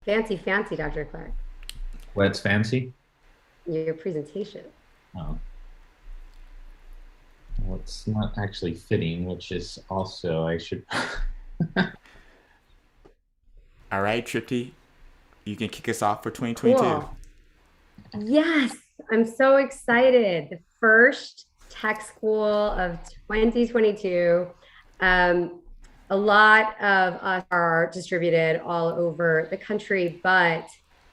Fancy, fancy, Dr. Clarke. What's fancy? Your presentation. Oh, well, it's not actually fitting, which is also, I should. All right, Tripty, you can kick us off for 2022. Cool. Yes, I'm so excited. The first tech school of 2022. A lot of us are distributed all over the country, but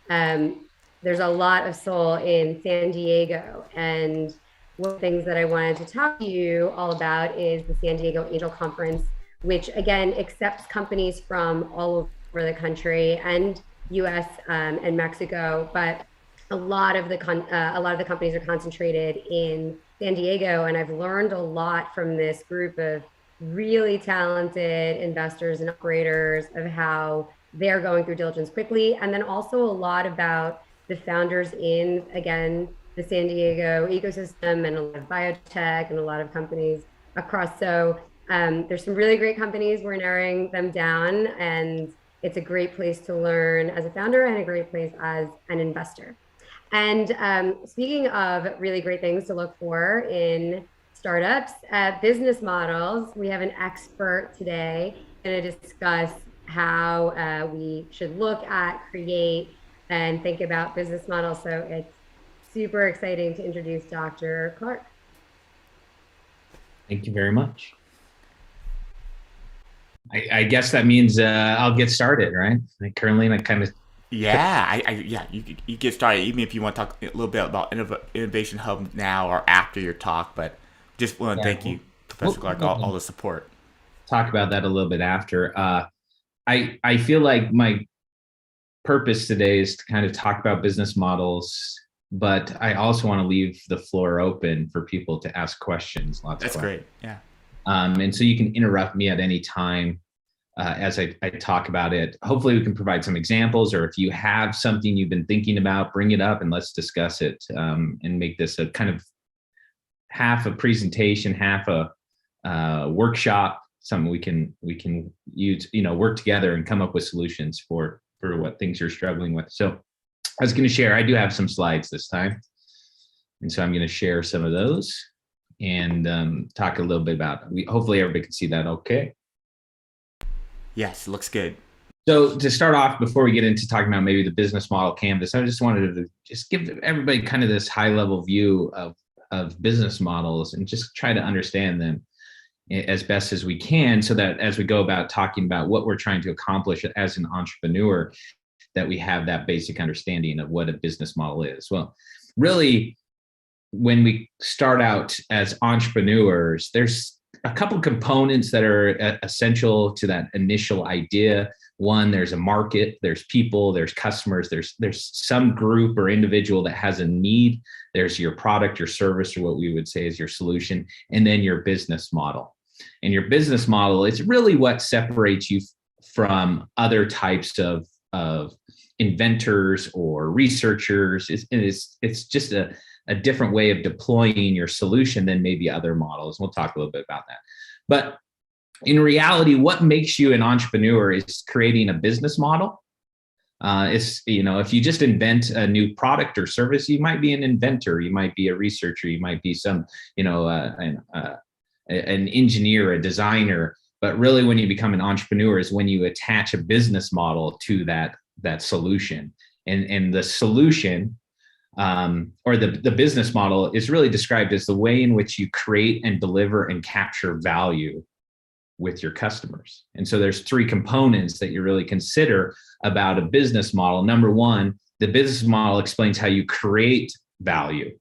there's a lot of soul in San Diego. And one of the things that I wanted to talk to you all about is the San Diego Angel Conference, which again accepts companies from all over the country and US and Mexico, but a lot of the companies are concentrated in San Diego, and I've learned a lot from this group of really talented investors and operators of how they're going through diligence quickly, and then also a lot about the founders in, again, the San Diego ecosystem and a lot of biotech and a lot of companies across. So there's some really great companies. We're narrowing them down, and it's a great place to learn as a founder and a great place as an investor. And speaking of really great things to look for in startups, business models, we have an expert today going to discuss how we should look at, create, and think about business models. So it's super exciting to introduce Dr. Clarke. Thank you very much. I guess that means I'll get started, right? Currently, I kind of. Yeah, you get started even if you want to talk a little bit about Innovation Hub now or after your talk, but just want to thank you, Professor Clarke, all the support. Talk about that a little bit after. I feel like my purpose today is to kind of talk about business models, but I also want to leave the floor open for people to ask questions. That's great. Yeah. And so you can interrupt me at any time as I talk about it. Hopefully we can provide some examples, or if you have something you've been thinking about, bring it up and let's discuss it and make this a kind of half a presentation, half a workshop, something we can use, work together and come up with solutions for what things you're struggling with. So I was going to share, I do have some slides this time. And so I'm going to share some of those and talk a little bit about, hopefully everybody can see that okay. Yes, it looks good. So to start off, before we get into talking about maybe the business model canvas, I just wanted to just give everybody kind of this high level view of business models and just try to understand them as best as we can, so that as we go about talking about what we're trying to accomplish as an entrepreneur, that we have that basic understanding of what a business model is. Well, really, when we start out as entrepreneurs, there's a couple components that are essential to that initial idea. One, there's a market, there's people, there's customers, there's some group or individual that has a need. There's your product, your service, or what we would say is your solution, and then your business model. And your business model is really what separates you from other types of inventors or researchers. It's just a different way of deploying your solution than maybe other models. We'll talk a little bit about that. But in reality, what makes you an entrepreneur is creating a business model. If you just invent a new product or service, you might be an inventor, you might be a researcher, you might be some, an engineer, a designer. But really, when you become an entrepreneur is when you attach a business model to that solution. And the solution or the business model is really described as the way in which you create and deliver and capture value with your customers. And so there's three components that you really consider about a business model. Number one, the business model explains how you create value.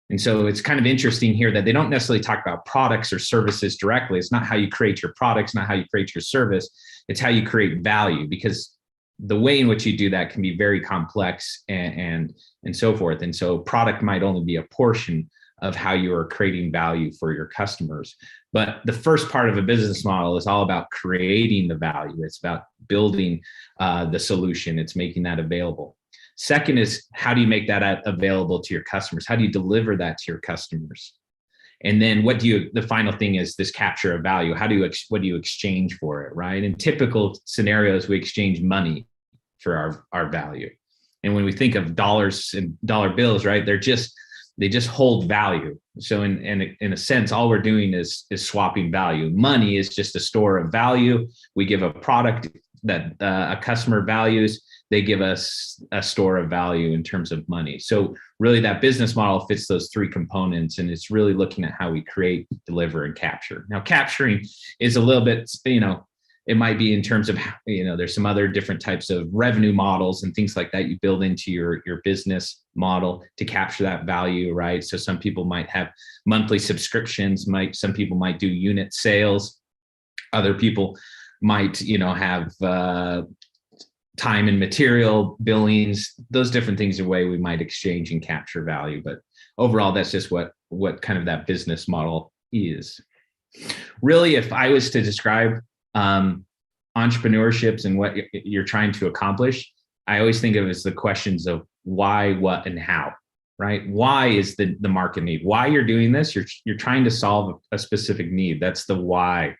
And so it's kind of interesting here that they don't necessarily talk about products or services directly. It's not how you create your products, not how you create your service. It's how you create value, because the way in which you do that can be very complex and so forth. And so product might only be a portion of how you are creating value for your customers. But the first part of a business model is all about creating the value. It's about building the solution. It's making that available. Second is, how do you make that available to your customers? How do you deliver that to your customers? And then the final thing is this capture of value. What do you exchange for it, right? In typical scenarios, we exchange money for our value. And when we think of dollars and dollar bills, right, they just hold value. So in a sense, all we're doing is swapping value. Money is just a store of value. We give a product that a customer values. They give us a store of value in terms of money. So really that business model fits those three components, and it's really looking at how we create, deliver, and capture. Now, capturing is a little bit, it might be in terms of, there's some other different types of revenue models and things like that you build into your business model to capture that value, right? So some people might have monthly subscriptions, some people might do unit sales. Other people might, have time and material billings. Those different things are a way we might exchange and capture value. But overall, that's just what kind of that business model is. Really, if I was to describe entrepreneurships and what you're trying to accomplish, I always think of it as the questions of why, what, and how, right? Why is the market need? Why you're doing this? You're trying to solve a specific need. That's the why.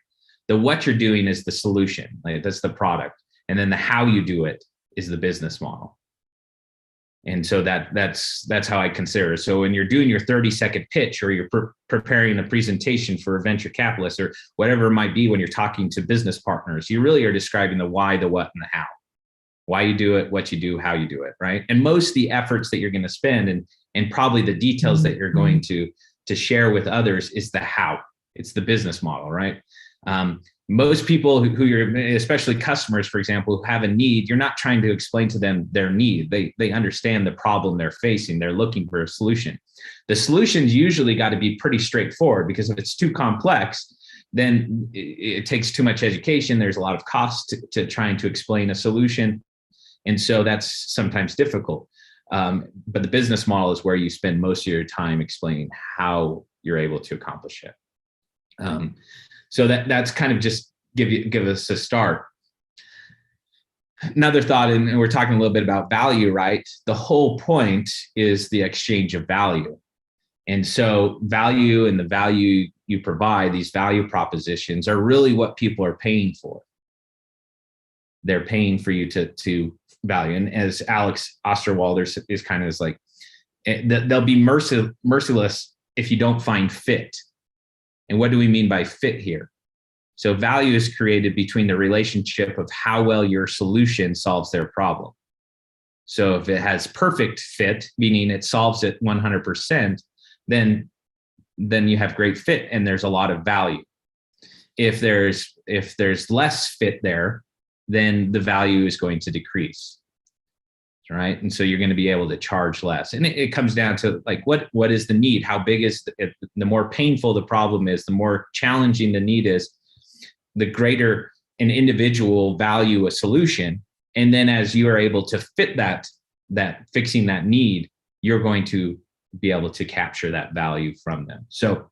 The what you're doing is the solution, like that's the product. And then the how you do it is the business model. And so that's how I consider it. So when you're doing your 30-second pitch, or you're preparing a presentation for a venture capitalist, or whatever it might be, when you're talking to business partners, you really are describing the why, the what, and the how. Why you do it, what you do, how you do it, right? And most of the efforts that you're going to spend and probably the details that you're going to share with others is the how. It's the business model, right? Most people who you're, especially customers, for example, who have a need, you're not trying to explain to them their need. They understand the problem they're facing. They're looking for a solution. The solutions usually got to be pretty straightforward, because if it's too complex, then it takes too much education. There's a lot of cost to trying to explain a solution. And so that's sometimes difficult. But the business model is where you spend most of your time explaining how you're able to accomplish it. So that's kind of just give us a start. Another thought, and we're talking a little bit about value, right? The whole point is the exchange of value. And so value and the value you provide, these value propositions, are really what people are paying for. They're paying for you to value. And as Alex Osterwalder is kind of like, they'll be merciless if you don't find fit. And what do we mean by fit here? So value is created between the relationship of how well your solution solves their problem. So if it has perfect fit, meaning it solves it 100%, then you have great fit and there's a lot of value. If there's less fit there, then the value is going to decrease. Right. And so you're going to be able to charge less. And it comes down to like, what is the need? How big is it? The more painful the problem is, the more challenging the need is, the greater an individual value a solution. And then as you are able to fit that fixing that need, you're going to be able to capture that value from them. So,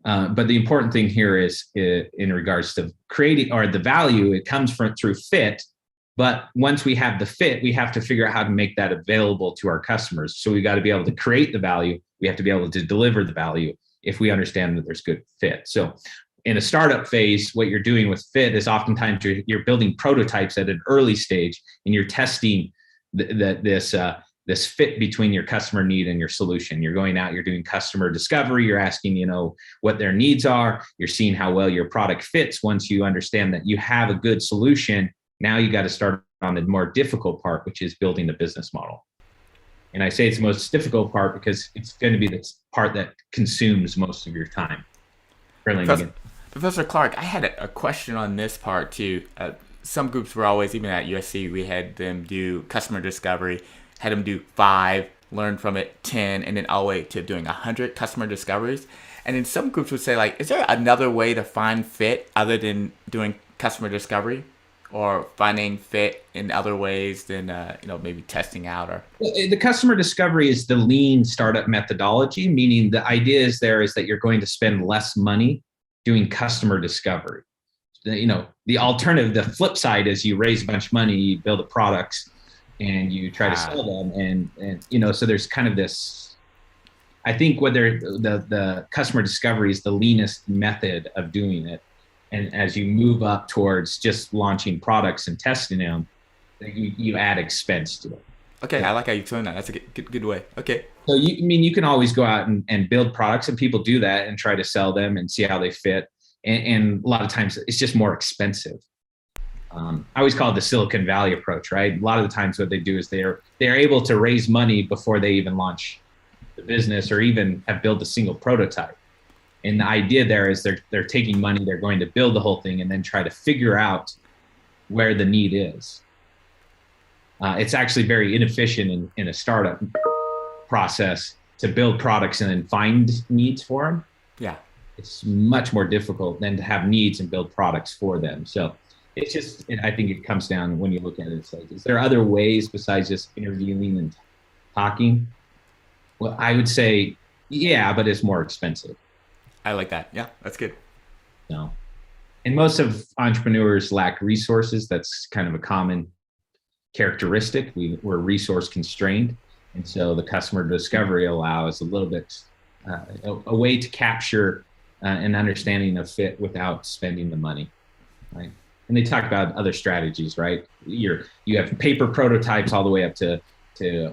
but the important thing here is in regards to creating, or the value, it comes through fit. But once we have the fit, we have to figure out how to make that available to our customers. So we got to be able to create the value. We have to be able to deliver the value if we understand that there's good fit. So in a startup phase, what you're doing with fit is oftentimes you're building prototypes at an early stage, and you're testing this fit between your customer need and your solution. You're going out, you're doing customer discovery, you're asking, what their needs are. You're seeing how well your product fits. Once you understand that you have a good solution, now you got to start on the more difficult part, which is building the business model. And I say it's the most difficult part because it's going to be the part that consumes most of your time. Professor Clarke, I had a question on this part too. Some groups were always, even at USC, we had them do customer discovery, had them do 5, learn from it 10, and then all the way to doing 100 customer discoveries. And then some groups would say, like, is there another way to find fit other than doing customer discovery? Or finding fit in other ways than maybe testing out? Or the customer discovery is the lean startup methodology, meaning the idea is that you're going to spend less money doing customer discovery. The alternative, the flip side is you raise a bunch of money, you build a products, and you try to sell them, and so there's kind of this. I think whether the customer discovery is the leanest method of doing it. And as you move up towards just launching products and testing them, you add expense to it. Okay, I like how you explain that. That's a good way. Okay. So you can always go out and build products, and people do that and try to sell them and see how they fit. And a lot of times it's just more expensive. I always call it the Silicon Valley approach, right? A lot of the times what they do is they're able to raise money before they even launch the business or even have built a single prototype. And the idea there is they're taking money, they're going to build the whole thing and then try to figure out where the need is. It's actually very inefficient in a startup process to build products and then find needs for them. Yeah. It's much more difficult than to have needs and build products for them. So it's just, I think it comes down when you look at it, it's like, is there other ways besides just interviewing and talking? Well, I would say, yeah, but it's more expensive. I like that. Yeah, that's good. No. And most of entrepreneurs lack resources. That's kind of a common characteristic. We're resource constrained. And so the customer discovery allows a little bit, a way to capture an understanding of fit without spending the money, right? And they talk about other strategies, right? You have paper prototypes all the way up to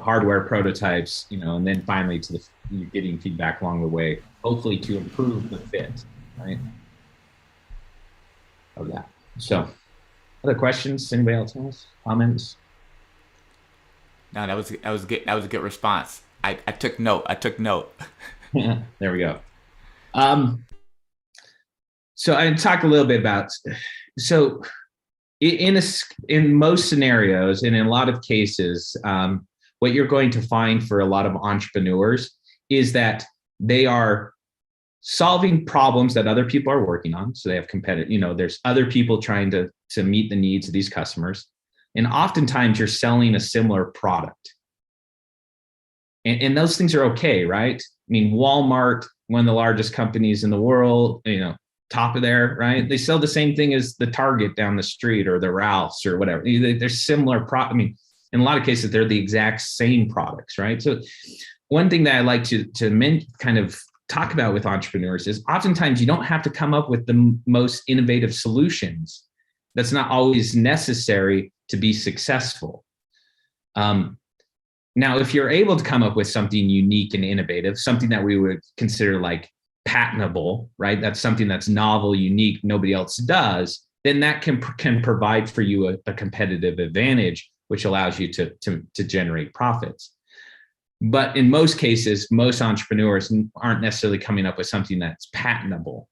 hardware prototypes, and then finally to you're getting feedback along the way, hopefully to improve the fit, right? Of that. So, other questions? Anybody else has comments? No, that was good. That was a good response. I took note. There we go. So I talk a little bit about, so in most scenarios and in a lot of cases, what you're going to find for a lot of entrepreneurs is that they are solving problems that other people are working on. So they have competitive, there's other people trying to meet the needs of these customers. And oftentimes you're selling a similar product. And those things are okay, right? I mean, Walmart, one of the largest companies in the world, top of there, right? They sell the same thing as the Target down the street or the Ralph's or whatever. They're similar. I mean, in a lot of cases, they're the exact same products, right? So one thing that I like to kind of talk about with entrepreneurs is oftentimes you don't have to come up with the most innovative solutions. That's not always necessary to be successful. Now, if you're able to come up with something unique and innovative, something that we would consider like patentable, right? That's something that's novel, unique, nobody else does, then that can provide for you a competitive advantage, which allows you to generate profits. But in most cases, most entrepreneurs aren't necessarily coming up with something that's patentable.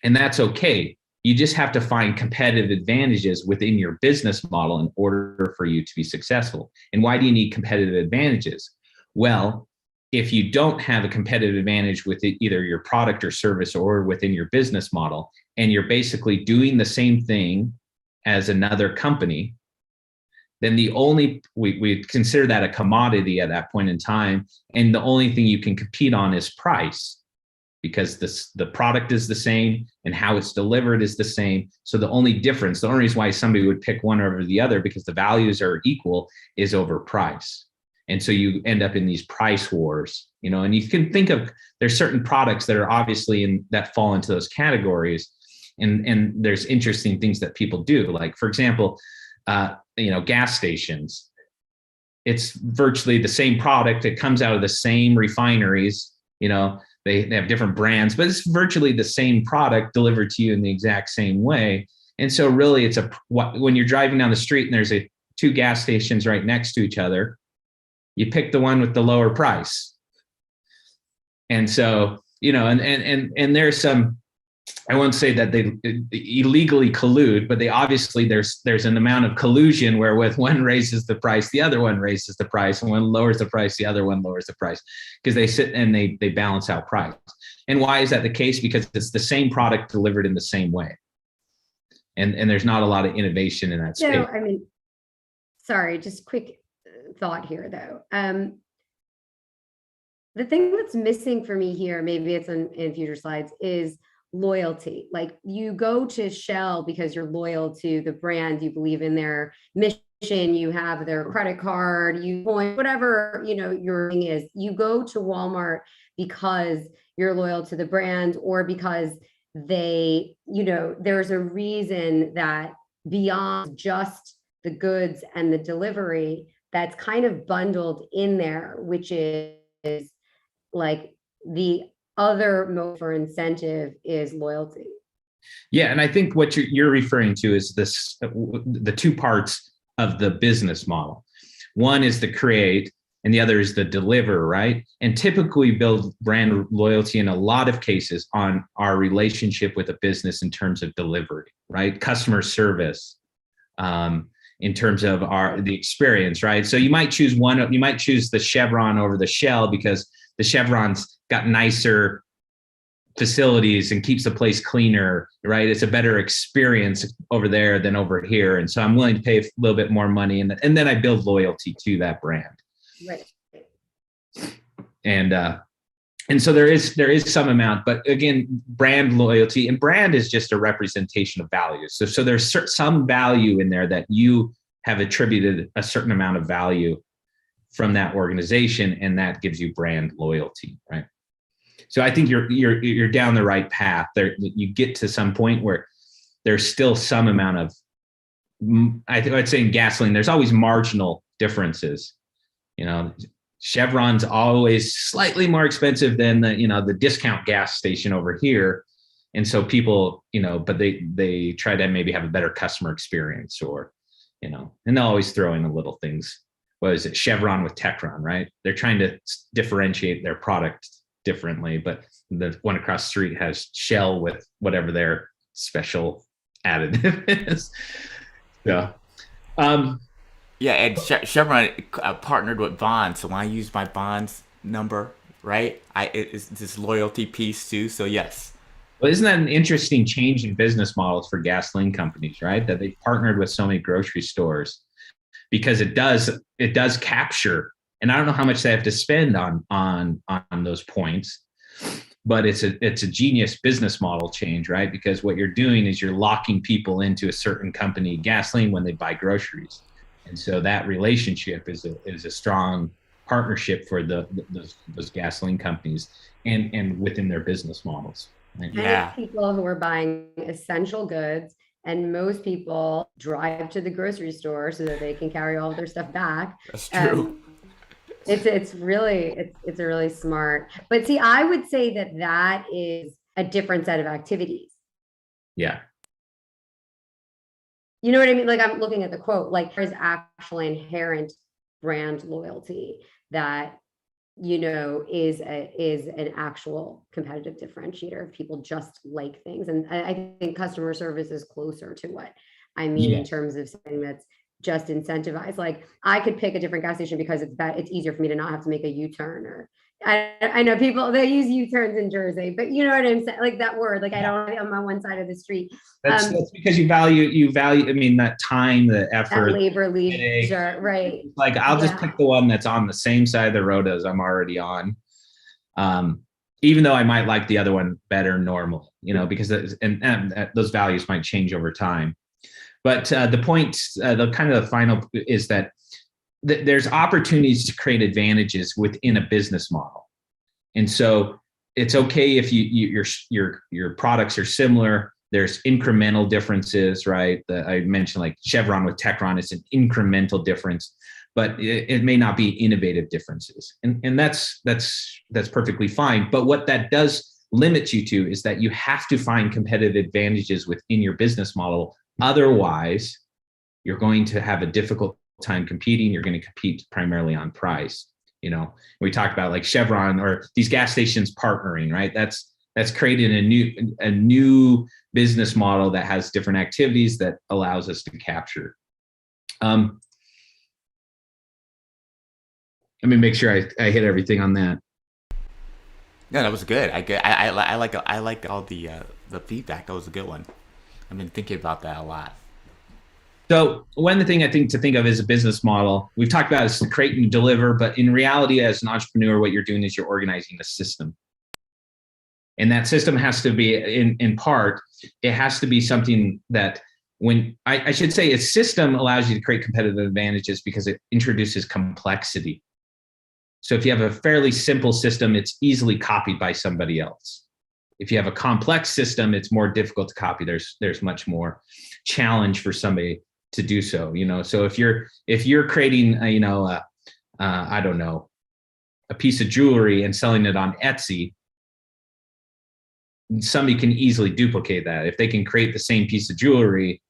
And that's okay. You just have to find competitive advantages within your business model in order for you to be successful. And why do you need competitive advantages? Well, if you don't have a competitive advantage with either your product or service or within your business model, and you're basically doing the same thing as another company, then we consider that a commodity at that point in time. And the only thing you can compete on is price, because the product is the same and how it's delivered is the same. So the only reason why somebody would pick one over the other, because the values are equal, is over price. And so you end up in these price wars, and you can think of, there's certain products that are obviously that fall into those categories. And there's interesting things that people do. Like, for example, gas stations. It's virtually the same product. It comes out of the same refineries, they have different brands, but it's virtually the same product delivered to you in the exact same way. And so really when you're driving down the street and there's two gas stations right next to each other, you pick the one with the lower price. And so, and there's some, I won't say that they illegally collude, but they obviously there's an amount of collusion where with one raises the price, the other one raises the price, and one lowers the price, the other one lowers the price, because they sit and they balance out price. And why is that the case? Because it's the same product delivered in the same way. And there's not a lot of innovation in that space. So, I mean, sorry, just quick thought here though. The thing that's missing for me here, maybe it's in future slides, is loyalty. Like, you go to Shell because you're loyal to the brand, you believe in their mission, you have their credit card, you point, whatever, your thing is. You go to Walmart because you're loyal to the brand, or because they, there's a reason that beyond just the goods and the delivery that's kind of bundled in there, which is like the other mode for incentive is loyalty. Yeah, and I think what you're referring to is the two parts of the business model. One is the create, and the other is the deliver, right? And typically build brand loyalty in a lot of cases on our relationship with a business in terms of delivery, right? Customer service, in terms of the experience, right? So you might choose the Chevron over the Shell because the Chevron's got nicer facilities and keeps the place cleaner, right? It's a better experience over there than over here. And so I'm willing to pay a little bit more money. And then I build loyalty to that brand. Right. And so there is some amount, but again, brand loyalty, and brand is just a representation of value. So there's some value in there that you have attributed a certain amount of value from that organization, and that gives you brand loyalty, right? So I think you're down the right path. There, you get to some point where there's still some amount of, I'd say in gasoline, there's always marginal differences. You know, Chevron's always slightly more expensive than the discount gas station over here. And so people, but they try to maybe have a better customer experience, or, and they'll always throw in the little things. What is it? Chevron with Techron, right? They're trying to differentiate their product differently, but the one across the street has Shell with whatever their special additive is. Yeah. Yeah, and Chevron partnered with Bonds, so when I use my Bonds number, right, it's this loyalty piece too. So yes. Well, isn't that an interesting change in business models for gasoline companies, right? That they partnered with so many grocery stores, because it does capture. And I don't know how much they have to spend on those points, but it's a genius business model change, right? Because what you're doing is you're locking people into a certain company gasoline when they buy groceries, and so that relationship is a strong partnership for those gasoline companies and within their business models. Right? Yeah. And people who are buying essential goods, and most people drive to the grocery store so that they can carry all of their stuff back. That's true. It's a really smart, but see, I would say that is a different set of activities. Yeah. You know what I mean? Like, I'm looking at the quote, like there's actually inherent brand loyalty that, is an actual competitive differentiator. People just like things. And I think customer service is closer to what I mean in terms of something that's just incentivized. Like, I could pick a different gas station because it's easier for me to not have to make a U-turn, or I know people, they use U-turns in Jersey, but you know what I'm saying? Like that word, like I don't want to be on one side of the street. That's because you value, I mean, that time, the effort, that labor, leisure, right? Like, I'll just pick the one that's on the same side of the road as I'm already on. Even though I might like the other one better normally, because those values might change over time. But the point, the final is that there's opportunities to create advantages within a business model, and so it's okay if your products are similar. There's incremental differences, right? I mentioned like Chevron with Techron is an incremental difference, but it may not be innovative differences, and that's perfectly fine. But what that does limit you to is that you have to find competitive advantages within your business model. Otherwise, you're going to have a difficult time competing. You're going to compete primarily on price. We talked about like Chevron or these gas stations partnering, right? That's created a new business model that has different activities that allows us to capture. Let me make sure I hit everything on that. No, that was good. I like all the feedback. That was a good one. I've been thinking about that a lot. So one thing I think to think of as a business model, we've talked about is to create and deliver, but in reality, as an entrepreneur, what you're doing is you're organizing a system. And that system has to be, in part, it has to be something that I should say a system allows you to create competitive advantages because it introduces complexity. So if you have a fairly simple system, it's easily copied by somebody else. If you have a complex system, it's more difficult to copy. There's much more challenge for somebody to do so. So if you're creating I don't know, a piece of jewelry and selling it on Etsy, somebody can easily duplicate that. If they can create the same piece of jewelry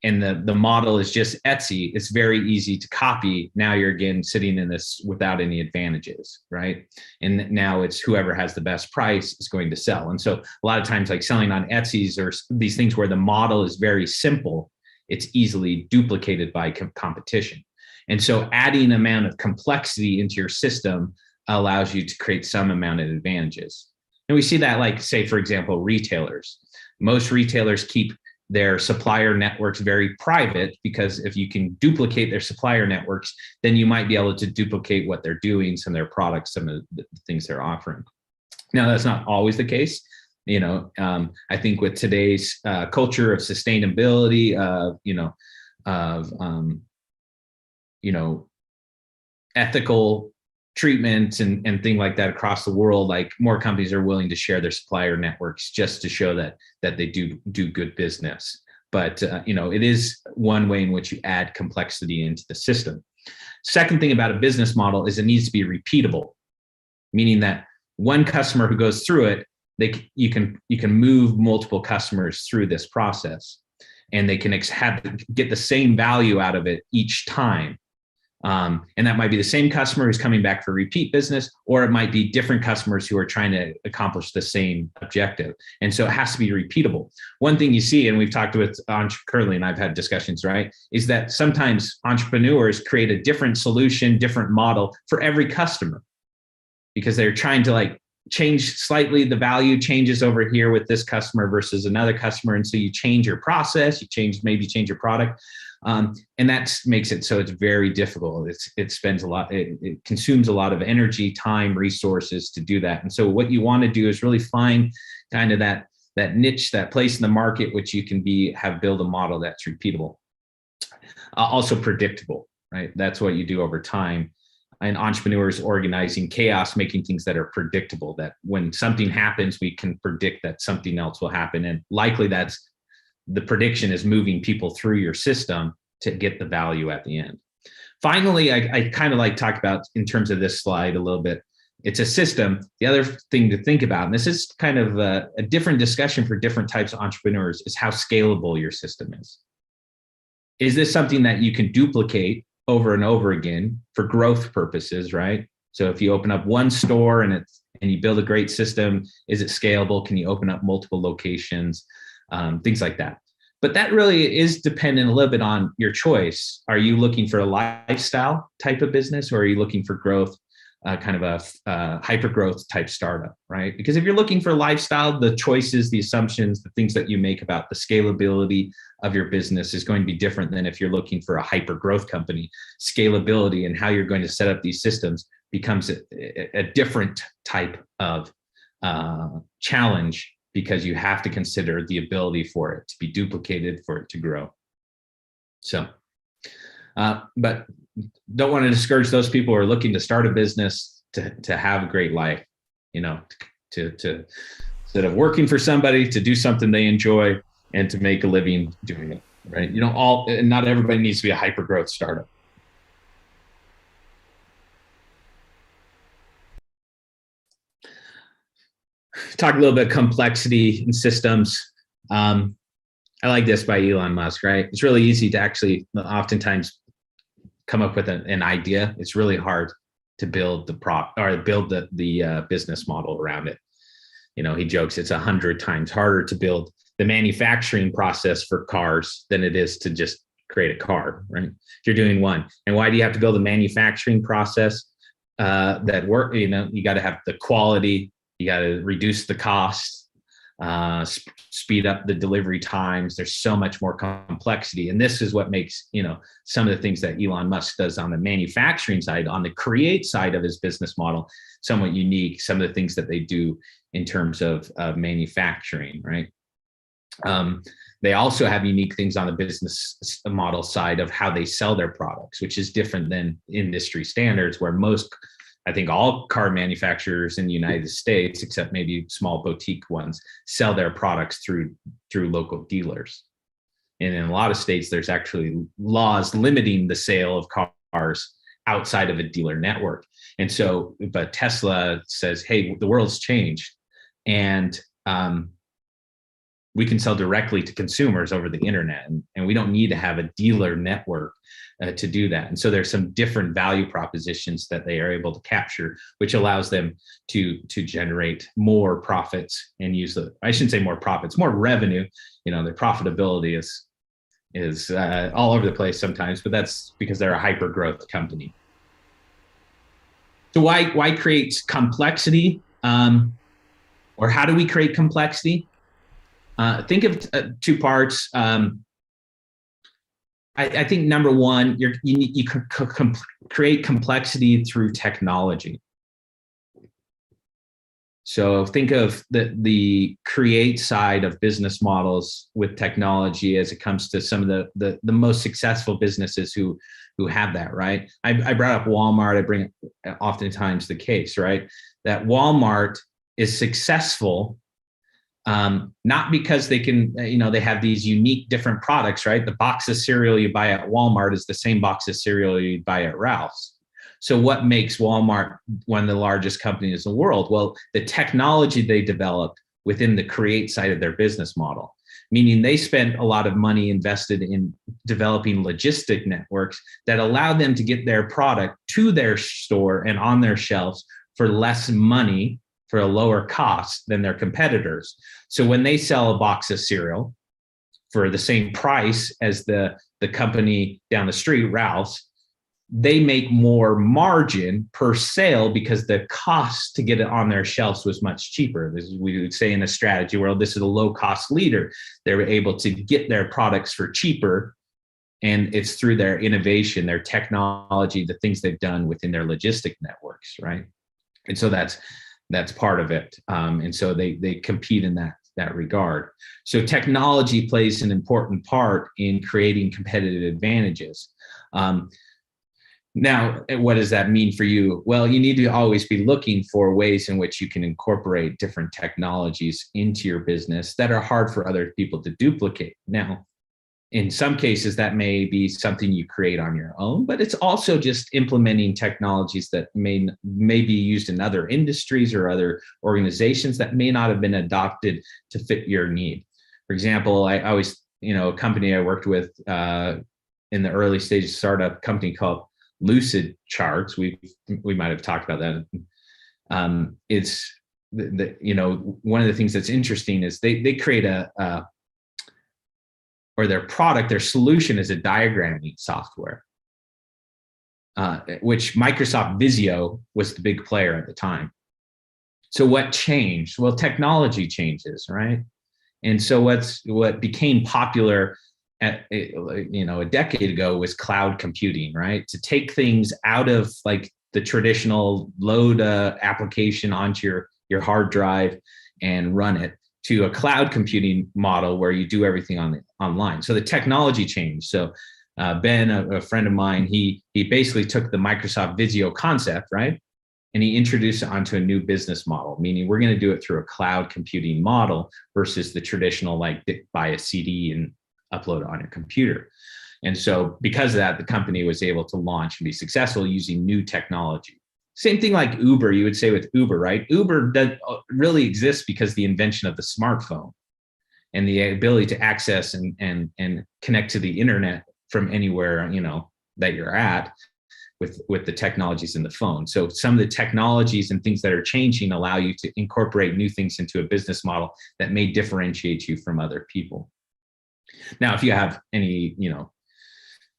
and the model is just Etsy, it's very easy to copy. Now you're again sitting in this without any advantages, right? And now it's whoever has the best price is going to sell. And so a lot of times, like selling on Etsy's or these things where the model is very simple, it's easily duplicated by competition. And so adding amount of complexity into your system allows you to create some amount of advantages. And we see that, like, say, for example, retailers. Most retailers keep their supplier networks very private, because if you can duplicate their supplier networks, then you might be able to duplicate what they're doing, some of their products, some of the things they're offering. Now, that's not always the case. I think with today's culture of sustainability, ethical treatments and things like that across the world, like more companies are willing to share their supplier networks just to show that they do good business. But it is one way in which you add complexity into the system. Second thing about a business model is it needs to be repeatable, meaning that one customer who goes through it, you can move multiple customers through this process, and they can get the same value out of it each time. And that might be the same customer who's coming back for repeat business, or it might be different customers who are trying to accomplish the same objective. And so it has to be repeatable. One thing you see, and we've talked with currently, and I've had discussions, right, is that sometimes entrepreneurs create a different solution, different model for every customer, because they're trying to change slightly, the value changes over here with this customer versus another customer. And so you change your process, maybe change your product. And that makes it so it's very difficult. It spends a lot, it consumes a lot of energy, time, resources to do that. And so what you want to do is really find kind of that niche, that place in the market, which you can build a model that's repeatable. Also predictable, right? That's what you do over time. And entrepreneurs organizing chaos, making things that are predictable, that when something happens, we can predict that something else will happen. And likely the prediction is moving people through your system to get the value at the end. Finally, I kind of talk about, in terms of this slide a little bit, it's a system. The other thing to think about, and this is kind of a different discussion for different types of entrepreneurs, is how scalable your system is. Is this something that you can duplicate over and over again for growth purposes, right? So if you open up one store and you build a great system, is it scalable? Can you open up multiple locations? Things like that. But that really is dependent a little bit on your choice. Are you looking for a lifestyle type of business, or are you looking for growth, kind of a hyper growth type startup, right? Because if you're looking for lifestyle, the choices, the assumptions, the things that you make about the scalability of your business is going to be different than if you're looking for a hyper growth company. Scalability and how you're going to set up these systems becomes a different type of challenge, because you have to consider the ability for it to be duplicated, for it to grow. So, but don't want to discourage those people who are looking to start a business to have a great life, to instead of working for somebody, to do something they enjoy and to make a living doing it, right? And not everybody needs to be a hyper growth startup. Talk a little bit complexity in systems. I like this by Elon Musk, right? It's really easy to actually oftentimes come up with an idea. It's really hard to build the business model around it. He jokes it's 100 times harder to build the manufacturing process for cars than it is to just create a car, right? If you're doing one. And why do you have to build a manufacturing process that work? You got to have the quality. You got to reduce the cost, speed up the delivery times. There's so much more complexity. And this is what makes, some of the things that Elon Musk does on the manufacturing side, on the create side of his business model, somewhat unique. Some of the things that they do in terms of manufacturing, right? They also have unique things on the business model side of how they sell their products, which is different than industry standards, where I think all car manufacturers in the United States, except maybe small boutique ones, sell their products through local dealers. And in a lot of states, there's actually laws limiting the sale of cars outside of a dealer network. And so, but Tesla says, hey, the world's changed, and we can sell directly to consumers over the internet, and we don't need to have a dealer network to do that. And so there's some different value propositions that they are able to capture, which allows them to generate more profits and use I shouldn't say more profits, more revenue. Their profitability is all over the place sometimes, but that's because they're a hyper growth company. So why create complexity? Or how do we create complexity? Think of two parts. I think number one, you create complexity through technology. So think of the create side of business models with technology as it comes to some of the most successful businesses who have that, right? I brought up Walmart. I bring oftentimes the case, right? That Walmart is successful not because they can, they have these unique different products, right? The box of cereal you buy at Walmart is the same box of cereal you buy at Ralph's. So what makes Walmart one of the largest companies in the world? Well, the technology they developed within the create side of their business model, meaning they spent a lot of money invested in developing logistic networks that allowed them to get their product to their store and on their shelves for less money, for a lower cost than their competitors. So when they sell a box of cereal for the same price as the company down the street, Ralph's, they make more margin per sale because the cost to get it on their shelves was much cheaper. We would say in a strategy world, this is a low cost leader. They were able to get their products for cheaper, and it's through their innovation, their technology, the things they've done within their logistic networks, right? And so that's part of it. And so they compete in that regard. So technology plays an important part in creating competitive advantages. Now, what does that mean for you? Well, you need to always be looking for ways in which you can incorporate different technologies into your business that are hard for other people to duplicate. Now, in some cases, that may be something you create on your own, but it's also just implementing technologies that may be used in other industries or other organizations that may not have been adopted to fit your need. For example, I always, a company I worked with in the early stages startup, company called Lucid Charts. We might have talked about that. It's one of the things that's interesting is they create or their product, their solution is a diagramming software, which Microsoft Visio was the big player at the time. So what changed? Well, technology changes, right? And so what became popular a decade ago was cloud computing, right? To take things out of like the traditional load application onto your hard drive and run it to a cloud computing model where you do everything online. So the technology changed. So Ben, a friend of mine, he basically took the Microsoft Visio concept, right? And he introduced it onto a new business model, meaning we're going to do it through a cloud computing model versus the traditional, like buy a CD and upload it on your computer. And so because of that, the company was able to launch and be successful using new technology. Same thing like Uber, you would say with Uber, right? Uber really exists because the invention of the smartphone and the ability to access and connect to the internet from anywhere, that you're at with the technologies in the phone. So some of the technologies and things that are changing allow you to incorporate new things into a business model that may differentiate you from other people. Now, if you have any,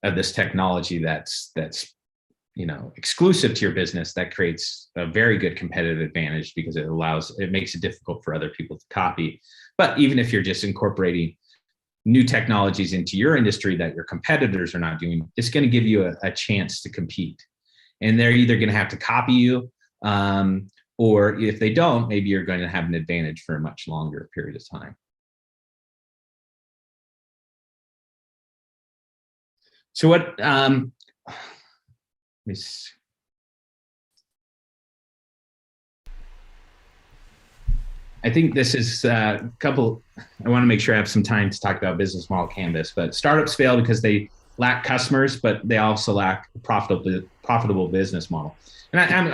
of this technology that's exclusive to your business, that creates a very good competitive advantage because it makes it difficult for other people to copy. But even if you're just incorporating new technologies into your industry that your competitors are not doing, it's going to give you a chance to compete. And they're either going to have to copy you, or if they don't, maybe you're going to have an advantage for a much longer period of time. So what, I think this is a couple. I want to make sure I have some time to talk about business model canvas. But startups fail because they lack customers, but they also lack profitable business model. And I'm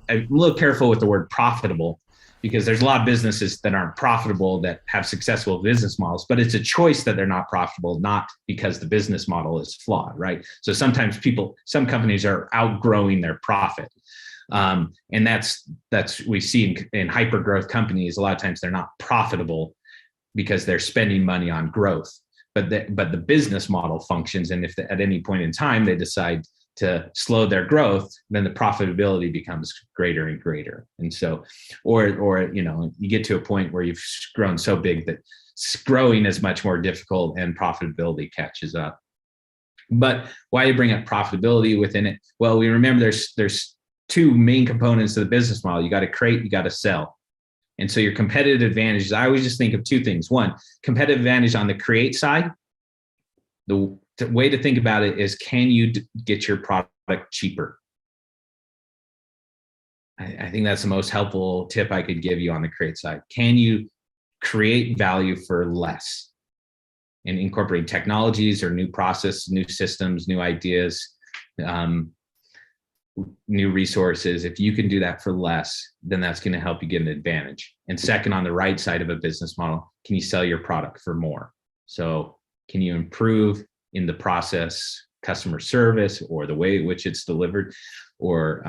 a little careful with the word profitable because there's a lot of businesses that aren't profitable that have successful business models, but it's a choice that they're not profitable, not because the business model is flawed, right? So sometimes some companies are outgrowing their profit. And that's we see in hyper growth companies. A lot of times they're not profitable because they're spending money on growth, but the business model functions. And if at any point in time they decide to slow their growth, then the profitability becomes greater and greater. And so, or you get to a point where you've grown so big that growing is much more difficult and profitability catches up. But why do you bring up profitability within it? Well, we remember there's two main components of the business model. You got to create, you got to sell. And so your competitive advantages, I always just think of two things. One, competitive advantage on the create side. The way to think about it is, can you get your product cheaper? I think that's the most helpful tip I could give you on the create side. Can you create value for less and incorporate technologies or new process, new systems, new ideas, new resources? If you can do that for less, then that's going to help you get an advantage. And second, on the right side of a business model, can you sell your product for more? So can you improve in the process, customer service, or the way in which it's delivered, or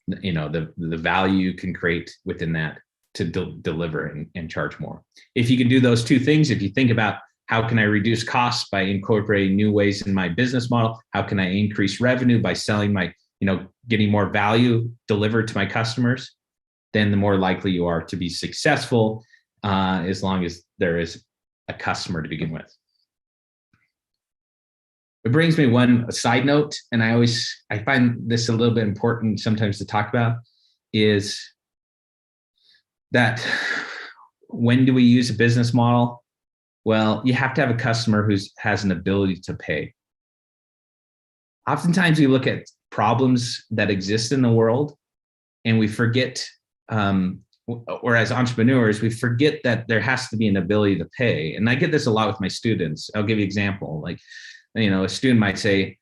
the value you can create within that to deliver and charge more? If you can do those two things, if you think about how can I reduce costs by incorporating new ways in my business model, how can I increase revenue by selling my, getting more value delivered to my customers, then the more likely you are to be successful, as long as there is a customer to begin with. It brings me a side note, and I find this a little bit important sometimes to talk about, is that when do we use a business model? Well, you have to have a customer who has an ability to pay. Oftentimes we look at problems that exist in the world and we forget, or as entrepreneurs, we forget that there has to be an ability to pay. And I get this a lot with my students. I'll give you an example. Like, a student might say,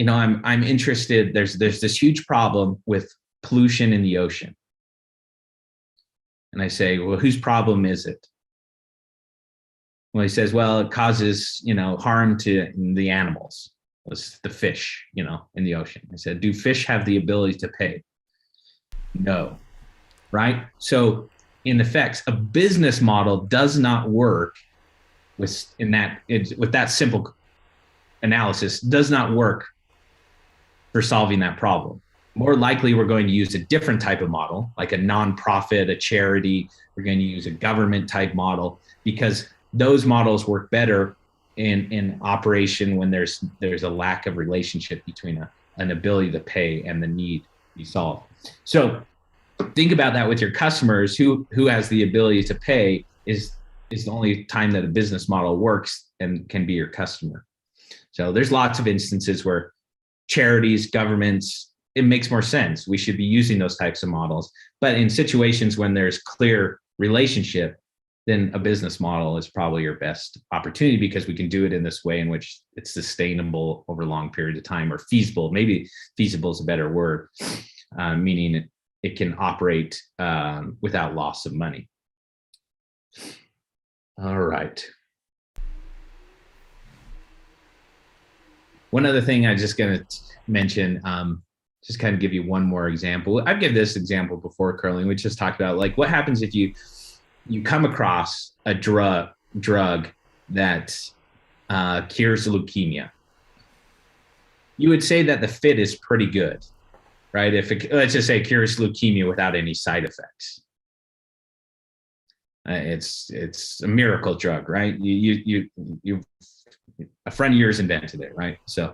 I'm interested, there's this huge problem with pollution in the ocean. And I say, well, whose problem is it? Well, he says, well, it causes, harm to the animals. It's the fish, in the ocean. I said, do fish have the ability to pay? No, right? So in effect, a business model does not work with that simple analysis, does not work for solving that problem. More likely, we're going to use a different type of model, like a nonprofit, a charity. We're going to use a government type model, because those models work better in operation when there's a lack of relationship between an ability to pay and the need to be solved. So think about that with your customers. Who has the ability to pay is the only time that a business model works and can be your customer. So there's lots of instances where charities, governments, it makes more sense. We should be using those types of models. But in situations when there's clear relationship, then a business model is probably your best opportunity, because we can do it in this way in which it's sustainable over a long period of time, or feasible. Maybe feasible is a better word, meaning it can operate without loss of money. All right. One other thing I'm just going to mention, just kind of give you one more example. I've given this example before, Curling. We just talked about, like, what happens if you come across a drug that cures leukemia. You would say that the fit is pretty good, right? If let's just say cures leukemia without any side effects. It's a miracle drug, right? You a friend of yours invented it, right? So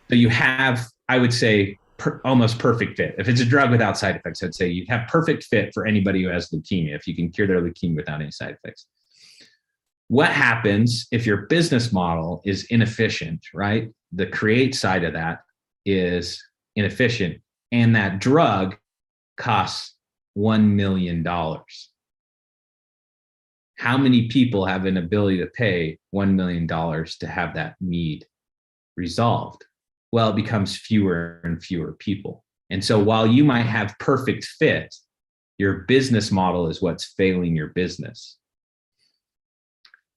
you have, I would say, almost perfect fit. If it's a drug without side effects, I'd say you have perfect fit for anybody who has leukemia, if you can cure their leukemia without any side effects. What happens if your business model is inefficient, right? The create side of that is inefficient, and that drug costs $1 million. how many people have an ability to pay $1 million to have that need resolved? Well, it becomes fewer and fewer people. And so while you might have perfect fit, your business model is what's failing your business.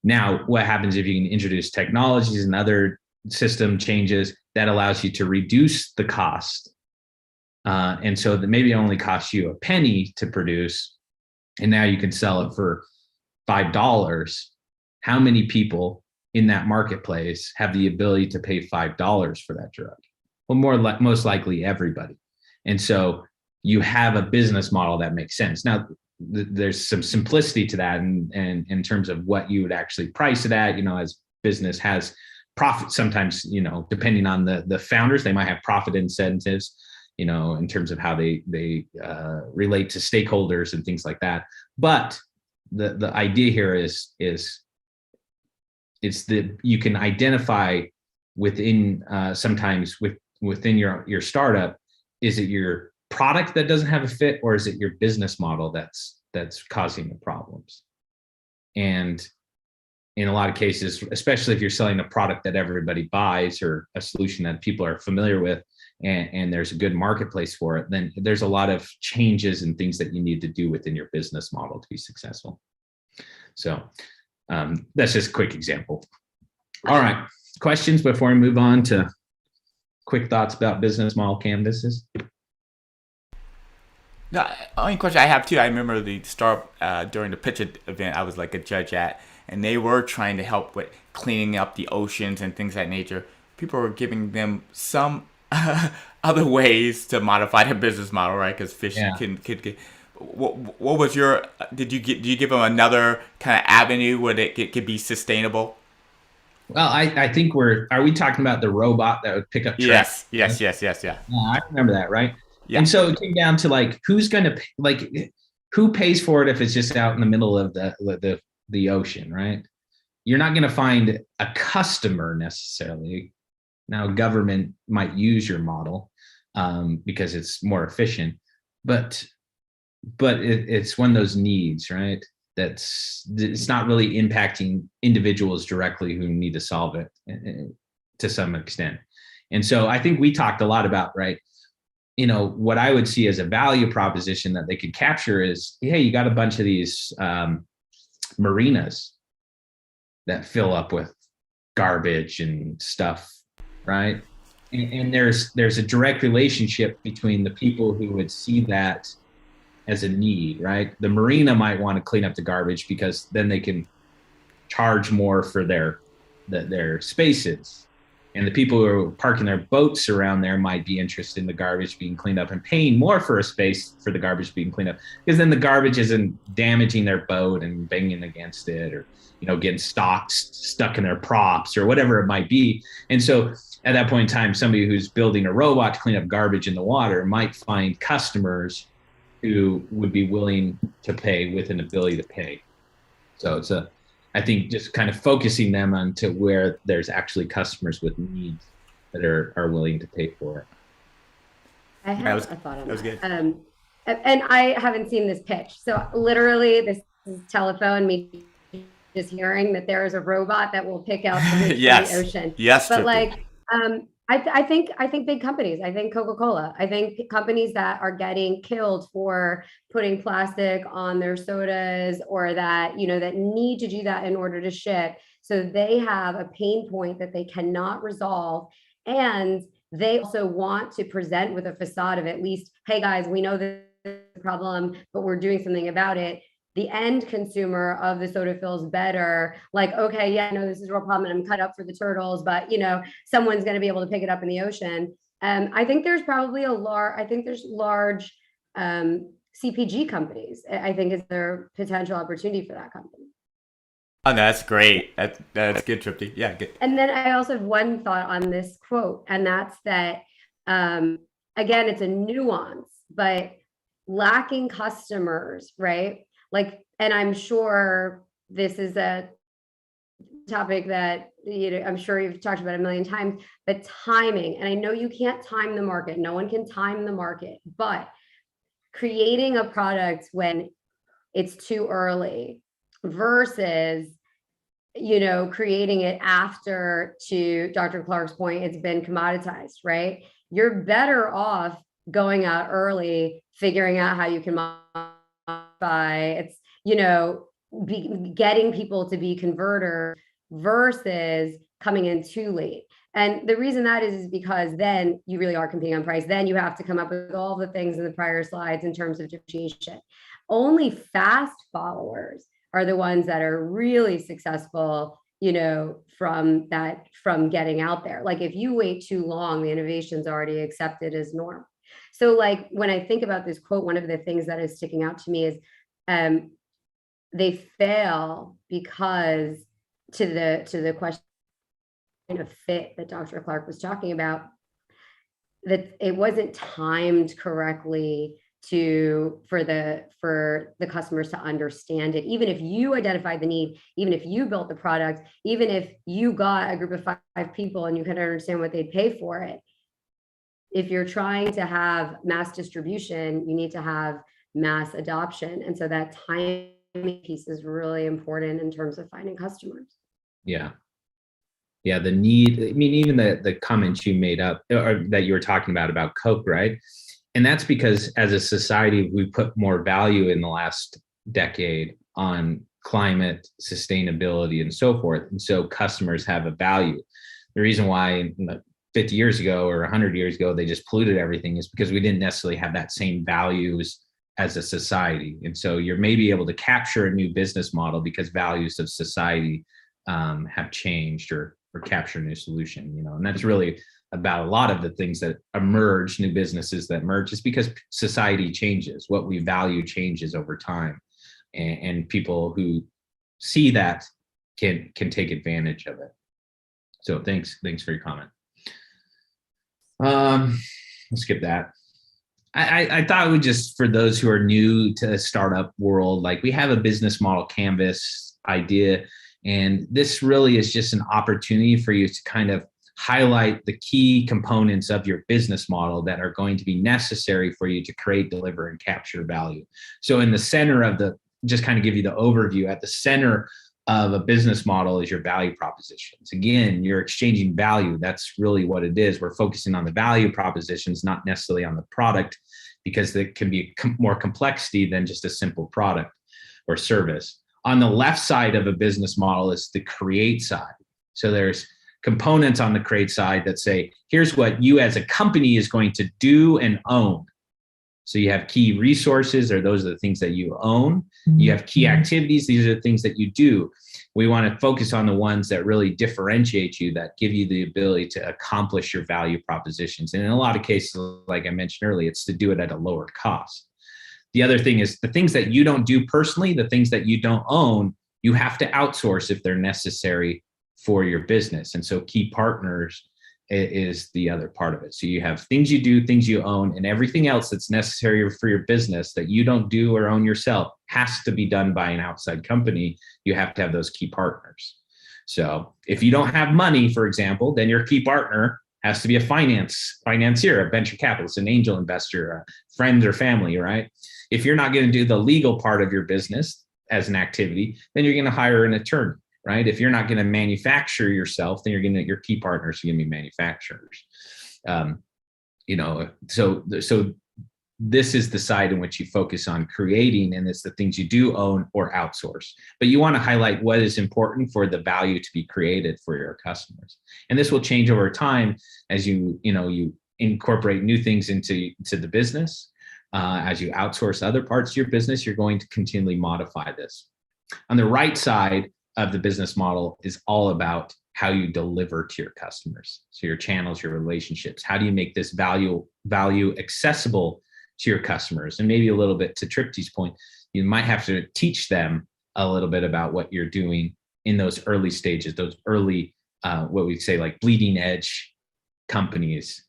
Now, what happens if you can introduce technologies and other system changes that allows you to reduce the cost? And so that maybe it only costs you a penny to produce, and now you can sell it for $5. How many people in that marketplace have the ability to pay $5 for that drug? Well, most likely everybody. And so you have a business model that makes sense. Now, there's some simplicity to that, and in terms of what you would actually price it at, as business has profit, sometimes, depending on the founders, they might have profit incentives, in terms of how they relate to stakeholders and things like that. But the idea here is it's that you can identify within sometimes within your startup, is it your product that doesn't have a fit, or is it your business model that's causing the problems? And in a lot of cases, especially if you're selling a product that everybody buys or a solution that people are familiar with, and there's a good marketplace for it, then there's a lot of changes and things that you need to do within your business model to be successful. So that's just a quick example. All right, questions before we move on to quick thoughts about business model canvases? The only question I have too, I remember the start during the pitch event I was like a judge at, and they were trying to help with cleaning up the oceans and things of that nature. People were giving them some other ways to modify their business model, right? Because fish can get. What was your? Did you give them another kind of avenue where it could be sustainable? Well, I think are we talking about the robot that would pick up trash? Yes. Yeah. I remember that, right? Yeah. And so it came down to like, who pays for it if it's just out in the middle of the ocean, right? You're not going to find a customer necessarily. Now, government might use your model because it's more efficient, but it's one of those needs, right? It's not really impacting individuals directly who need to solve it to some extent. And so I think we talked a lot about, right, what I would see as a value proposition that they could capture is, hey, you got a bunch of these marinas that fill up with garbage and stuff, right? And there's a direct relationship between the people who would see that as a need, right? The marina might want to clean up the garbage because then they can charge more for their spaces. And the people who are parking their boats around there might be interested in the garbage being cleaned up and paying more for a space for the garbage being cleaned up, because then the garbage isn't damaging their boat and banging against it, or getting stuck in their props or whatever it might be. And so at that point in time, somebody who's building a robot to clean up garbage in the water might find customers who would be willing to pay with an ability to pay. So it's I think just kind of focusing them onto where there's actually customers with needs that are willing to pay for it. I have a thought on that. Was good. And I haven't seen this pitch. So literally this is telephone, me just hearing that there is a robot that will pick out the yes. from the ocean. Yes. But I think big companies, I think Coca-Cola, I think companies that are getting killed for putting plastic on their sodas, or that, that need to do that in order to ship. So they have a pain point that they cannot resolve. And they also want to present with a facade of at least, hey guys, we know this is a problem, but we're doing something about it. The end consumer of the soda feels better, like, okay, yeah, no, this is a real problem and I'm cut up for the turtles, but someone's going to be able to pick it up in the ocean. I think there's probably large CPG companies, I think is there potential opportunity for that company. Oh, no, that's great. That's good, Tripty. Yeah, good. And then I also have one thought on this quote, and that's that, again, it's a nuance, but lacking customers, right? And I'm sure this is a topic that, I'm sure you've talked about a million times, but timing, and I know you can't time the market. No one can time the market, but creating a product when it's too early, versus, creating it after, to Dr. Clarke's point, it's been commoditized, right? You're better off going out early, figuring out how you can modify. It's, getting people to be converters versus coming in too late. And the reason that is because then you really are competing on price. Then you have to come up with all the things in the prior slides in terms of differentiation. Only fast followers are the ones that are really successful, from getting out there. Like if you wait too long, the innovation's already accepted as norm. So like when I think about this quote, one of the things that is sticking out to me is they fail because, to the question of fit that Dr. Clarke was talking about, that it wasn't timed correctly for the customers to understand it. Even if you identified the need, even if you built the product, even if you got a group of five people and you could understand what they'd pay for it, if you're trying to have mass distribution, you need to have mass adoption. And so that timing piece is really important in terms of finding customers. Yeah. Yeah, the need, I mean, even the comments you made up, or that you were talking about Coke, right? And that's because as a society, we put more value in the last decade on climate, sustainability, and so forth. And so customers have a value. The reason why 50 years ago or 100 years ago, they just polluted everything is because we didn't necessarily have that same values as a society. And so you're maybe able to capture a new business model because values of society have changed, or capture a new solution, and that's really about a lot of the things that emerge, new businesses that emerge, is because society changes, what we value changes over time, and people who see that can take advantage of it. So thanks for your comment. Let's skip that. I thought we just, for those who are new to the startup world, like we have a business model canvas idea, and this really is just an opportunity for you to kind of highlight the key components of your business model that are going to be necessary for you to create, deliver, and capture value. So in the center of just kind of give you the overview, at the center of a business model is your value propositions. Again, you're exchanging value. That's really what it is. We're focusing on the value propositions, not necessarily on the product, because there can be more complexity than just a simple product or service. On the left side of a business model is the create side. So there's components on the create side that say, here's what you as a company is going to do and own. So you have key resources, or those are the things that you own. You have key activities. These are the things that you do. We want to focus on the ones that really differentiate you, that give you the ability to accomplish your value propositions. And in a lot of cases, like I mentioned earlier, it's to do it at a lower cost. The other thing is the things that you don't do personally, the things that you don't own, you have to outsource if they're necessary for your business. And so key partners is the other part of it. So you have things you do, things you own, and everything else that's necessary for your business that you don't do or own yourself has to be done by an outside company. You have to have those key partners. So if you don't have money, for example, then your key partner has to be a financier, a venture capitalist, an angel investor, a friend or family, right? If you're not going to do the legal part of your business as an activity, then you're going to hire an attorney, right? If you're not going to manufacture yourself, then your key partners are going to be manufacturers. So this is the side in which you focus on creating, and it's the things you do own or outsource. But you want to highlight what is important for the value to be created for your customers. And this will change over time as you incorporate new things into the business. As you outsource other parts of your business, you're going to continually modify this. On the right side of the business model is all about how you deliver to your customers. So your channels, your relationships. How do you make this value accessible to your customers? And maybe a little bit to Tripti's point, you might have to teach them a little bit about what you're doing in those early stages, those early, what we'd say like bleeding edge companies.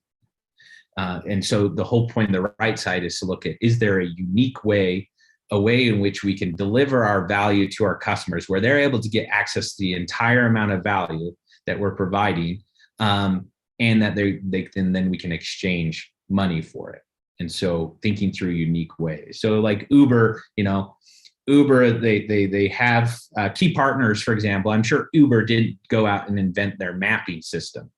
And so the whole point on the right side is to look at, is there a unique way, a way in which we can deliver our value to our customers where they're able to get access to the entire amount of value that we're providing, and that then we can exchange money for it. And so thinking through unique ways. So like Uber, Uber, they have key partners, for example. I'm sure Uber didn't go out and invent their mapping system.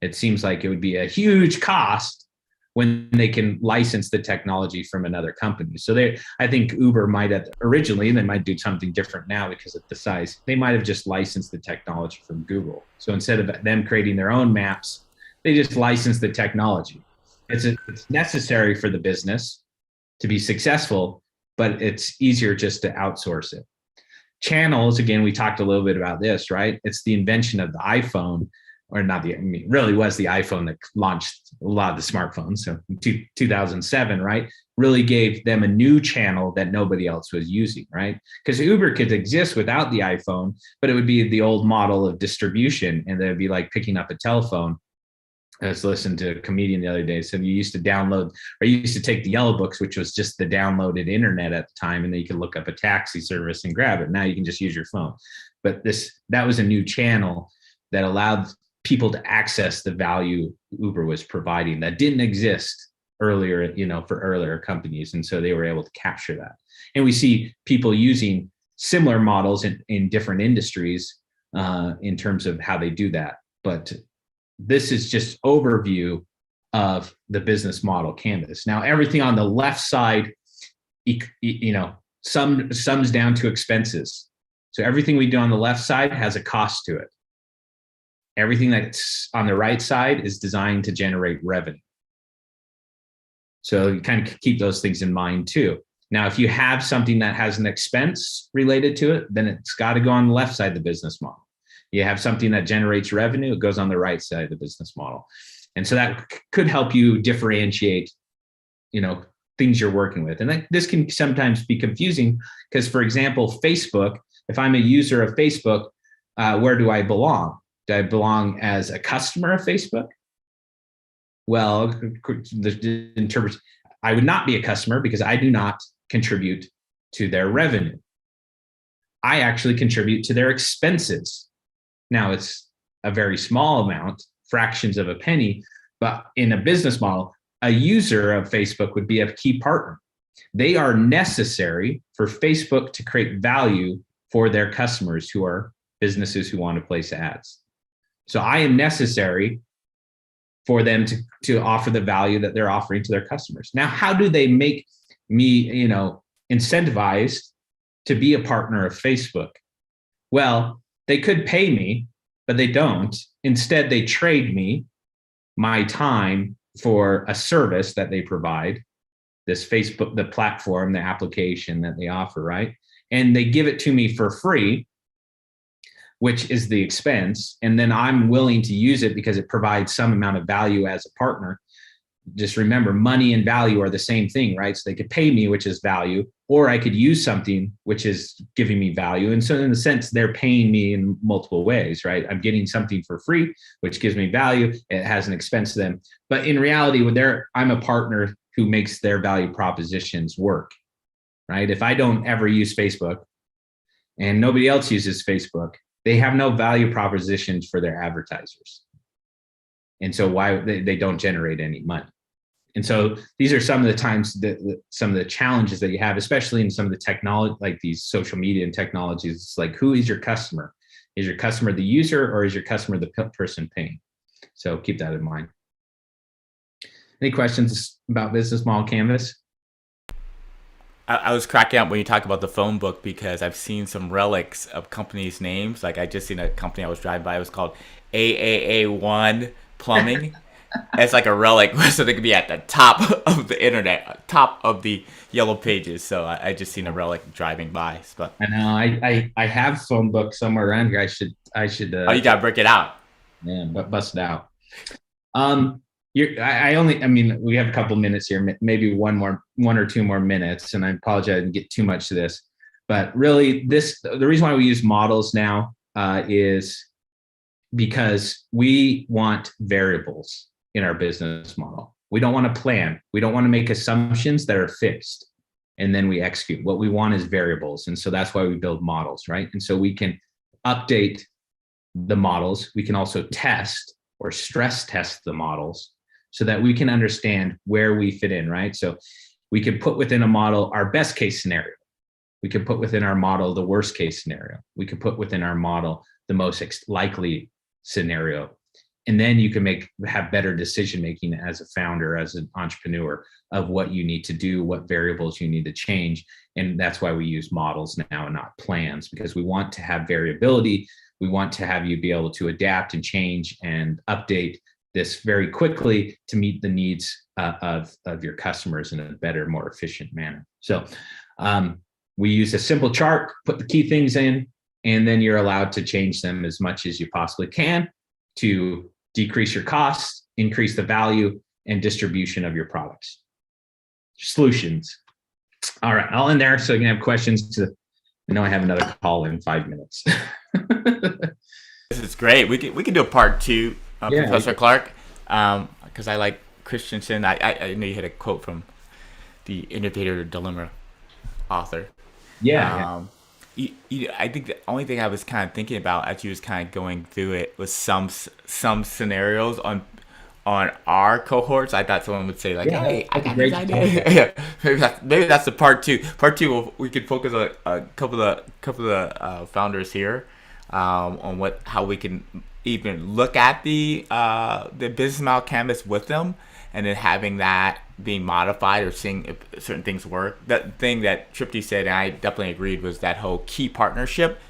It seems like it would be a huge cost when they can license the technology from another company. So I think Uber might have originally, and they might do something different now because of the size, they might have just licensed the technology from Google. So instead of them creating their own maps, they just license the technology. It's necessary for the business to be successful, but it's easier just to outsource it. Channels, again, we talked a little bit about this, right? It's the invention of the iPhone, or not the, I mean, really was the iPhone that launched a lot of the smartphones. So 2007, right? Really gave them a new channel that nobody else was using, right? Because Uber could exist without the iPhone, but it would be the old model of distribution. And it'd be like picking up a telephone. I was listening to a comedian the other day. So you used to download, or you used to take the yellow books, which was just the downloaded internet at the time, and then you could look up a taxi service and grab it. Now you can just use your phone. But that was a new channel that allowed people to access the value Uber was providing that didn't exist earlier, for earlier companies. And so they were able to capture that. And we see people using similar models in different industries in terms of how they do that. But this is just overview of the business model canvas. Now, everything on the left side, sums down to expenses. So everything we do on the left side has a cost to it. Everything that's on the right side is designed to generate revenue. So you kind of keep those things in mind too. Now, if you have something that has an expense related to it, then it's got to go on the left side of the business model. You have something that generates revenue, it goes on the right side of the business model. And so that could help you differentiate, things you're working with. And this can sometimes be confusing because, for example, Facebook, if I'm a user of Facebook, where do I belong? Do I belong as a customer of Facebook? Well, I would not be a customer because I do not contribute to their revenue. I actually contribute to their expenses. Now, it's a very small amount, fractions of a penny, but in a business model, a user of Facebook would be a key partner. They are necessary for Facebook to create value for their customers who are businesses who want to place ads. So I am necessary for them to offer the value that they're offering to their customers. Now, how do they make me, incentivized to be a partner of Facebook? Well, they could pay me, but they don't. Instead, they trade me my time for a service that they provide, this Facebook, the platform, the application that they offer, right? And they give it to me for free, which is the expense. And then I'm willing to use it because it provides some amount of value as a partner. Just remember, money and value are the same thing, right? So they could pay me, which is value, or I could use something which is giving me value. And so in a sense, they're paying me in multiple ways, right? I'm getting something for free, which gives me value. It has an expense to them. But in reality, I'm a partner who makes their value propositions work, right? If I don't ever use Facebook and nobody else uses Facebook, they have no value propositions for their advertisers. And so why they don't generate any money. And so these are some of the times some of the challenges that you have, especially in some of the technology, like these social media and technologies. It's like, who is your customer? Is your customer the user, or is your customer the person paying? So keep that in mind. Any questions about business model canvas? I was cracking up when you talk about the phone book because I've seen some relics of companies' names. Like I just seen a company I was driving by. It was called AAA1 Plumbing. It's like a relic, so they could be at the top of the internet, top of the yellow pages. So I just seen a relic driving by. But I know I have phone book somewhere around here. I should. Oh, you gotta break it out. Yeah, but bust it out. We have a couple minutes here, maybe one or two more minutes, and I apologize I didn't get too much to this, but really the reason why we use models now is because we want variables in our business model. We don't want to plan. We don't want to make assumptions that are fixed and then we execute. What we want is variables. And so that's why we build models, right? And so we can update the models. We can also test or stress test the models so that we can understand where we fit in, right? So we can put within a model our best case scenario. We could put within our model the worst case scenario. We could put within our model the most likely scenario. And then you can have better decision making as a founder, as an entrepreneur, of what you need to do, what variables you need to change. And that's why we use models now and not plans, because we want to have variability. We want to have you be able to adapt and change and update this very quickly to meet the needs of your customers in a better, more efficient manner. So we use a simple chart, put the key things in, and then you're allowed to change them as much as you possibly can to decrease your costs, increase the value and distribution of your products. Solutions. All right, I'll end there so you can have questions. I know I have another call in 5 minutes. This is great. We can do a part 2, Professor Clarke, because I like Christensen. I know you had a quote from the Innovator Dilemma author. Yeah. I think the only thing I was kind of thinking about as you was kind of going through it was some scenarios on our cohorts. I thought someone would say like, "Hey, I got this idea." Yeah, maybe that's the part 2. Part 2, we could focus on a couple of founders here on how we can even look at the business model canvas with them, and then having that being modified or seeing if certain things work. That thing that Tripty said, and I definitely agreed, was that whole key partnership.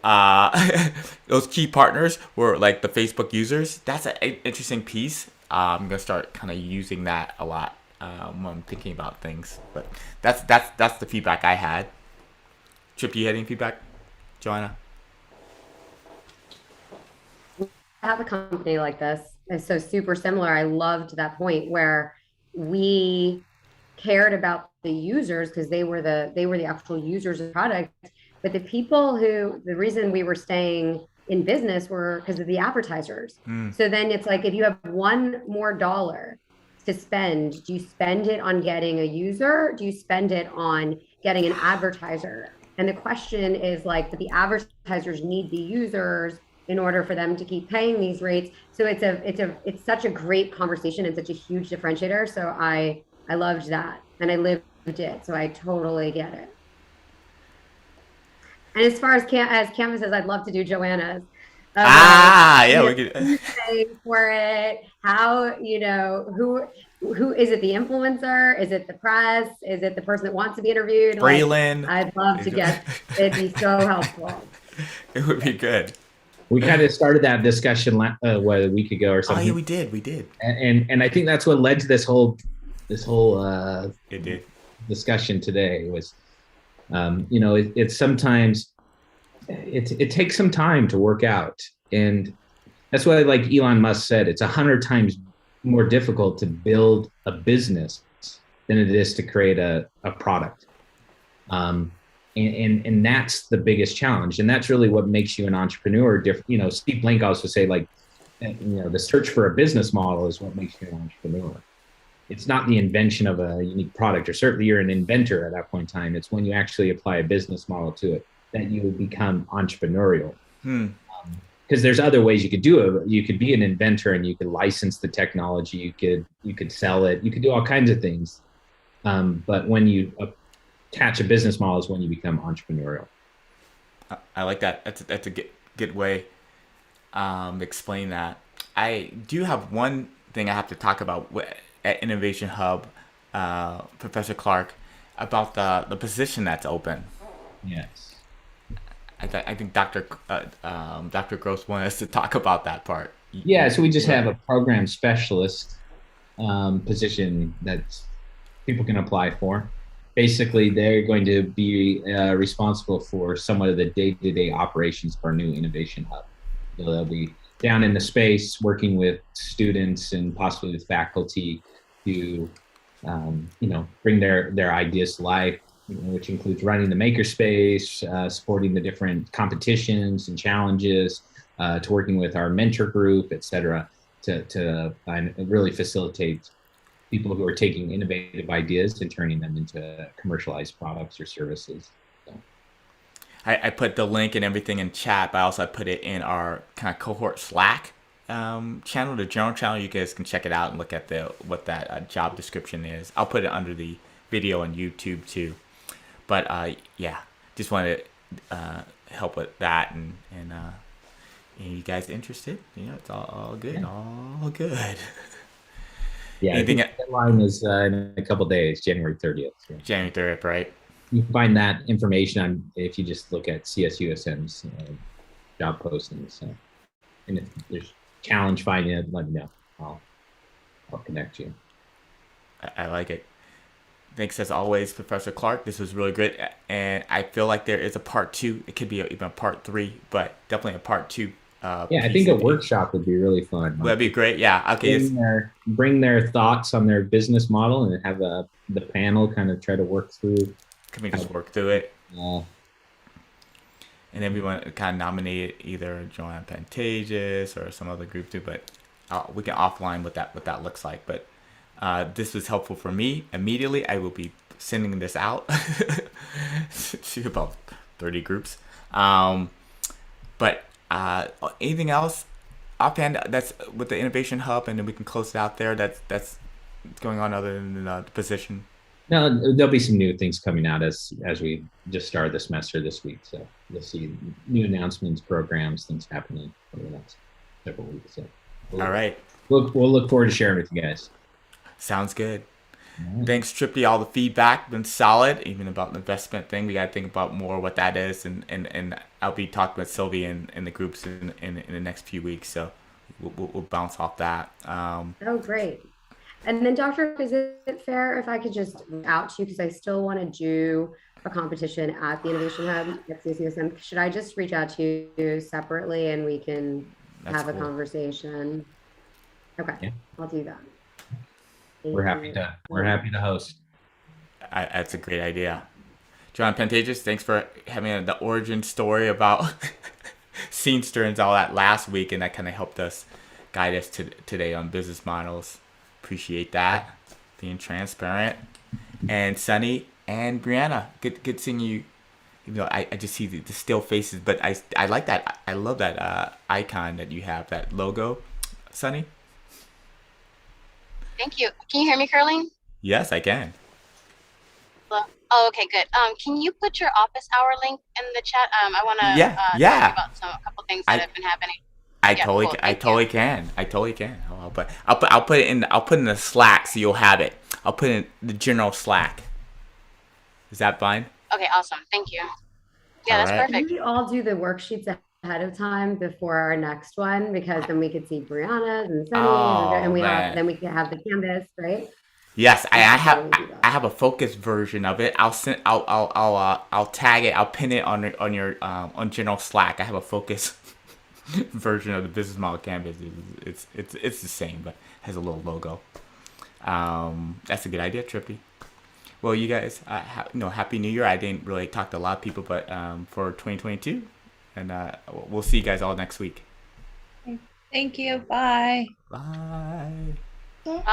Those key partners were like the Facebook users. That's an interesting piece. I'm gonna start kind of using that a lot when I'm thinking about things. But that's the feedback I had. Tripty, you had any feedback, Joanna? Have a company like this is so super similar. I loved that point where we cared about the users because they were the actual users of the product, but the reason we were staying in business were because of the advertisers. So then it's like, if you have $1 more to spend, do you spend it on getting a user? Do you spend it on getting an advertiser? And the question is like, but the advertisers need the users in order for them to keep paying these rates. So it's such a great conversation and such a huge differentiator. So I loved that, and I lived it. So I totally get it. And as far as canvases, I'd love to do Joanna's. Yeah, we could for it. How, who is it? The influencer? Is it the press? Is it the person that wants to be interviewed? Braylon. I'd love to get. It'd be so helpful. It would be good. We kind of started that discussion a week ago or something. Oh yeah, we did. And I think that's what led to this whole discussion today was, it's sometimes it takes some time to work out, and that's why, like Elon Musk said, it's 100 times more difficult to build a business than it is to create a product. And that's the biggest challenge. And that's really what makes you an entrepreneur different. Steve Blank also say, like, the search for a business model is what makes you an entrepreneur. It's not the invention of a unique product, or certainly you're an inventor at that point in time. It's when you actually apply a business model to it that you become entrepreneurial. Because there's other ways you could do it. You could be an inventor and you could license the technology. You could sell it. You could do all kinds of things. But when you attach a business model is when you become entrepreneurial. I like that. That's a good way to explain that. I do have one thing I have to talk about at Innovation Hub, Professor Clarke, about the position that's open. Yes. I think Dr. Gross wanted us to talk about that part. Yeah, so we just have a program specialist position that people can apply for. Basically, they're going to be responsible for somewhat of the day-to-day operations of our new Innovation Hub. So they'll be down in the space working with students and possibly with faculty to, bring their ideas to life, which includes running the makerspace, supporting the different competitions and challenges, to working with our mentor group, et cetera, to really facilitate people who are taking innovative ideas and turning them into commercialized products or services. So. I put the link and everything in chat, but I also put it in our kind of cohort Slack channel, the general channel. You guys can check it out and look at what that job description is. I'll put it under the video on YouTube too. But yeah, just want to help with that, and you guys interested? It's all good, all good. Yeah, I Anything think the deadline is in a couple days, January 30th. So January 3rd, right? you can find that information on if you just look at CSUSM's job postings. So, and if there's challenge finding it, let me know. I'll connect you. I like it. Thanks as always, Professor Clarke. This was really good, and I feel like there is a part 2. It could be even a part 3, but definitely a part 2. Yeah, I think a workshop would be really fun. That'd be great. Yeah. Okay. Bring their thoughts on their business model and have the panel kind of try to work through. Can we just work through it? Yeah. And then we want to kind of nominate either Joanne Pantages or some other group too, but we can offline what that looks like. But this was helpful for me. Immediately, I will be sending this out to about 30 groups. But anything else offhand that's with the Innovation Hub, and then we can close it out there. That's going on other than the position. No, there'll be some new things coming out as we just started the semester this week. So you'll see new announcements, programs, things happening over the next several weeks. So all right. We'll look forward to sharing with you guys. Sounds good. Right. Thanks, Trippy. All the feedback been solid. Even about the investment thing, we got to think about more what that is, and I'll be talking with Sylvie in the groups in the next few weeks. So we'll bounce off that. Oh, great. And then, Dr. Is it fair if I could just reach out to you, because I still want to do a competition at the Innovation Hub at CSUSM? Should I just reach out to you separately and we can have a conversation? Okay, yeah. I'll do that. We're happy to host. That's a great idea. John Pantages, thanks for having the origin story about Scenester and all that last week, and that kind of helped us guide us today on business models. Appreciate that, being transparent. And Sunny and Brianna, good seeing you. Even though I just see the still faces, but I like that. I love that icon that you have, that logo, Sunny. Thank you. Can you hear me, Curling? Yes, I can. Oh, okay, good. Can you put your office hour link in the chat? I want to talk about a couple things that have been happening. I totally can. I'll put it in the Slack so you'll have it. I'll put it in the general Slack. Is that fine? Okay, awesome. Thank you. Yeah, that's perfect. Can we all do the worksheets ahead of time before our next one, because then we could see Brianna's and Sunny's, and then we can have the canvas, right? Yes, I have a Fokcus version of it. I'll tag it. I'll pin it on your on general Slack. I have a Fokcus version of the business model canvas. It's the same, but has a little logo. That's a good idea, Trippy. Well, you guys, Happy New Year. I didn't really talk to a lot of people, but for 2022, and we'll see you guys all next week. Thank you. Bye. Bye. Bye.